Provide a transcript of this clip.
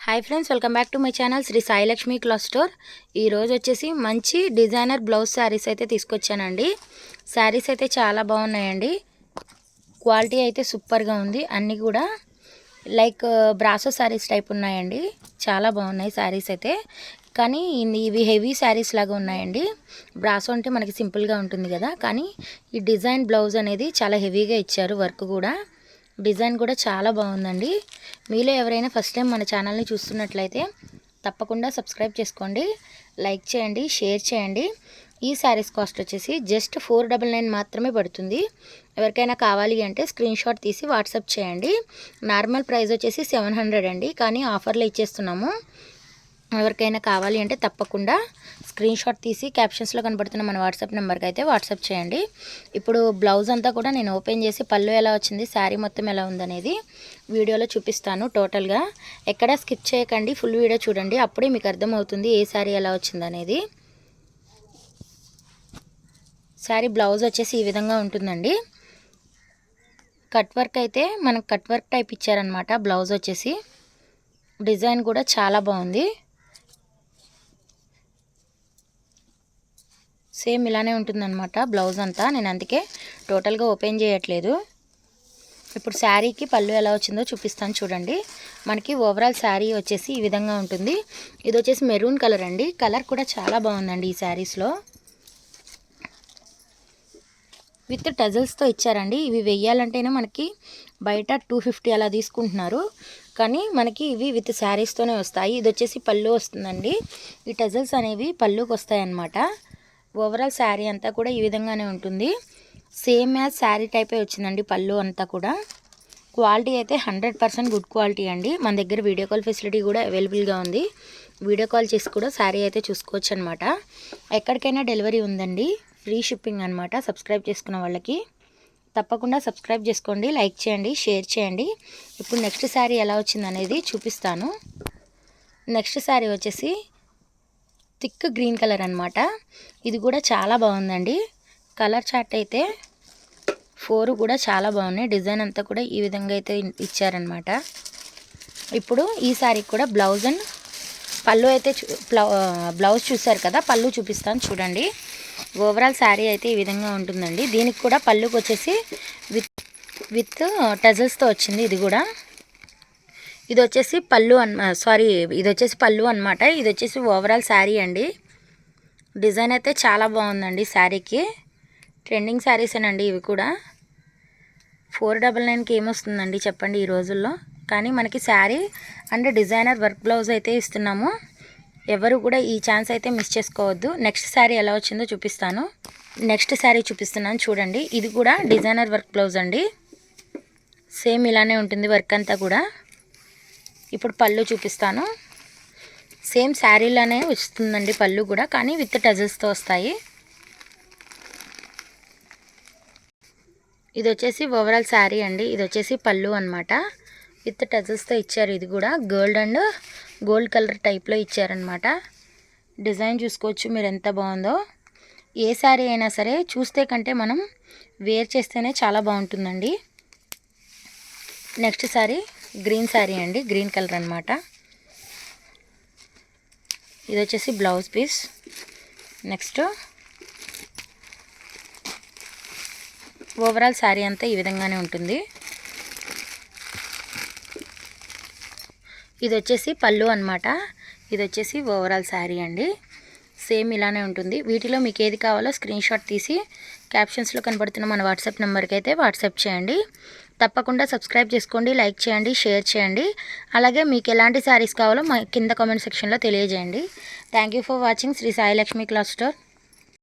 Hi friends, welcome back to my channel Sri Sai Lakshmi cloth store. ఈరోజు వచ్చేసి మంచి డిజైనర్ బ్లౌజ్ శారీస్ అయితే తీసుకొచ్చానండి. శారీస్ అయితే చాలా బాగున్నాయండి. క్వాలిటీ అయితే సూపర్గా ఉంది. అన్నీ కూడా లైక్ బ్రాసో శారీస్ టైప్ ఉన్నాయండి. చాలా బాగున్నాయి శారీస్ అయితే. కానీ ఇవి హెవీ శారీస్ లాగా ఉన్నాయండి. బ్రాసో అంటే మనకి సింపుల్గా ఉంటుంది కదా, కానీ ఈ డిజైన్ బ్లౌజ్ అనేది చాలా హెవీగా ఇచ్చారు. వర్క్ కూడా, డిజైన్ కూడా చాలా బాగుందండి. మీలో ఎవరైనా ఫస్ట్ టైం మన ఛానల్ని చూస్తున్నట్లయితే తప్పకుండా సబ్స్క్రైబ్ చేసుకోండి, లైక్ చేయండి, షేర్ చేయండి. ఈ శారీస్ కాస్ట్ వచ్చేసి జస్ట్ 499 మాత్రమే పడుతుంది. ఎవరికైనా కావాలి అంటే స్క్రీన్ షాట్ తీసి వాట్సాప్ చేయండి. నార్మల్ ప్రైస్ వచ్చేసి 700 అండి, కానీ ఆఫర్లో ఇచ్చేస్తున్నాము. ఎవరికైనా కావాలి అంటే తప్పకుండా స్క్రీన్ షాట్ తీసి క్యాప్షన్స్లో కనబడుతున్న మన వాట్సాప్ నెంబర్కి అయితే వాట్సాప్ చేయండి. ఇప్పుడు బ్లౌజ్ అంతా కూడా నేను ఓపెన్ చేసి పళ్ళు ఎలా వచ్చింది, శారీ మొత్తం ఎలా ఉందనేది వీడియోలో చూపిస్తాను. టోటల్గా ఎక్కడా స్కిప్ చేయకండి, ఫుల్ వీడియో చూడండి. అప్పుడే మీకు అర్థమవుతుంది ఏ శారీ ఎలా వచ్చిందనేది. శారీ బ్లౌజ్ వచ్చేసి ఈ విధంగా ఉంటుందండి. కట్ వర్క్ అయితే మనకు కట్ వర్క్ టైప్ ఇచ్చారనమాట. బ్లౌజ్ వచ్చేసి డిజైన్ కూడా చాలా బాగుంది. సేమ్ ఇలానే ఉంటుందన్నమాట బ్లౌజ్ అంతా. నేను అందుకే టోటల్గా ఓపెన్ చేయట్లేదు. ఇప్పుడు శారీకి పళ్ళు ఎలా వచ్చిందో చూపిస్తాను చూడండి. మనకి ఓవరాల్ శారీ వచ్చేసి ఈ విధంగా ఉంటుంది. ఇది వచ్చేసి మెరూన్ కలర్ అండి. కలర్ కూడా చాలా బాగుందండి ఈ శారీస్లో. విత్ టజల్స్తో ఇచ్చారండి. ఇవి వెయ్యాలంటేనే మనకి బయట 250 అలా తీసుకుంటున్నారు, కానీ మనకి ఇవి విత్ శారీస్తోనే వస్తాయి. ఇది వచ్చేసి పళ్ళు వస్తుందండి. ఈ టజల్స్ అనేవి పళ్ళుకి వస్తాయి అన్నమాట. ఓవరాల్ శారీ అంతా కూడా ఈ విధంగానే ఉంటుంది. సేమ్ యాజ్ శారీ టైపే వచ్చిందండి పళ్ళు అంతా కూడా. క్వాలిటీ అయితే 100% గుడ్ క్వాలిటీ అండి. మన దగ్గర వీడియో కాల్ ఫెసిలిటీ కూడా అవైలబుల్గా ఉంది. వీడియో కాల్ చేసి కూడా శారీ అయితే చూసుకోవచ్చు అనమాట. ఎక్కడికైనా డెలివరీ ఉందండి, ఫ్రీ షిప్పింగ్ అనమాట. సబ్స్క్రైబ్ చేసుకున్న వాళ్ళకి తప్పకుండా సబ్స్క్రైబ్ చేసుకోండి, లైక్ చేయండి, షేర్ చేయండి. ఇప్పుడు నెక్స్ట్ శారీ ఎలా వచ్చిందనేది చూపిస్తాను. నెక్స్ట్ శారీ వచ్చేసి థిక్ గ్రీన్ కలర్ అనమాట. ఇది కూడా చాలా బాగుందండి. కలర్ చార్ట్ అయితే 4 కూడా చాలా బాగున్నాయి. డిజైన్ అంతా కూడా ఈ విధంగా అయితే ఇచ్చారనమాట. ఇప్పుడు ఈ శారీకి కూడా బ్లౌజ్ అండ్ పళ్ళు అయితే బ్లౌజ్ చూసారు కదా, పళ్ళు చూపిస్తాను చూడండి. ఓవరాల్ శారీ అయితే ఈ విధంగా ఉంటుందండి. దీనికి కూడా పళ్ళుకి వచ్చేసి విత్ టజల్స్తో వచ్చింది. ఇది వచ్చేసి పళ్ళు ఇది వచ్చేసి పళ్ళు అనమాట. ఇది వచ్చేసి ఓవరాల్ శారీ అండి. డిజైన్ అయితే చాలా బాగుందండి. శారీకి ట్రెండింగ్ శారీసేనండి ఇవి కూడా. 499కి ఏమొస్తుందండి చెప్పండి ఈ రోజుల్లో. కానీ మనకి sari and designer work blouse అయితే ఇస్తున్నాము. ఎవరు కూడా ఈ ఛాన్స్ అయితే మిస్ చేసుకోవద్దు. నెక్స్ట్ శారీ ఎలా వచ్చిందో చూపిస్తాను. నెక్స్ట్ శారీ చూపిస్తున్నాను చూడండి. ఇది కూడా డిజైనర్ వర్క్ బ్లౌజ్ అండి. సేమ్ ఇలానే ఉంటుంది వర్క్ అంతా కూడా. ఇప్పుడు పళ్ళు చూపిస్తాను. సేమ్ శారీలోనే వస్తుందండి పళ్ళు కూడా, కానీ విత్ టజల్స్తో వస్తాయి. ఇది వచ్చేసి ఓవరాల్ శారీ అండి. ఇది వచ్చేసి పళ్ళు అనమాట. విత్ టజల్స్తో ఇచ్చారు. ఇది కూడా గోల్డ్ కలర్ టైప్లో ఇచ్చారనమాట. డిజైన్ చూసుకోవచ్చు మీరు ఎంత బాగుందో. ఏ శారీ అయినా సరే చూస్తే కంటే మనం వేర్ చేస్తేనే చాలా బాగుంటుందండి. నెక్స్ట్ శారీ గ్రీన్ శారీ అండి. గ్రీన్ కలర్ అనమాట. ఇది వచ్చేసి blouse piece. Next overall sari అంతా ఈ విధంగానే ఉంటుంది. ఇది వచ్చేసి పళ్ళు అనమాట. ఇది వచ్చేసి ఓవరాల్ శారీ అండి. సేమ్ ఇలానే ఉంటుంది. వీటిలో మీకు ఏది కావాలో స్క్రీన్ షాట్ తీసి క్యాప్షన్స్లో కనబడుతున్న మన వాట్సాప్ నెంబర్కి అయితే వాట్సాప్ చేయండి. తప్పకుండా సబ్స్క్రైబ్ చేసుకోండి, లైక్ చేయండి, షేర్ చేయండి. అలాగే మీకు ఎలాంటి శారీస్ కావాలో మా కింద కామెంట్ సెక్షన్లో తెలియజేయండి. Thank you for watching Sri Sai Lakshmi cloth store.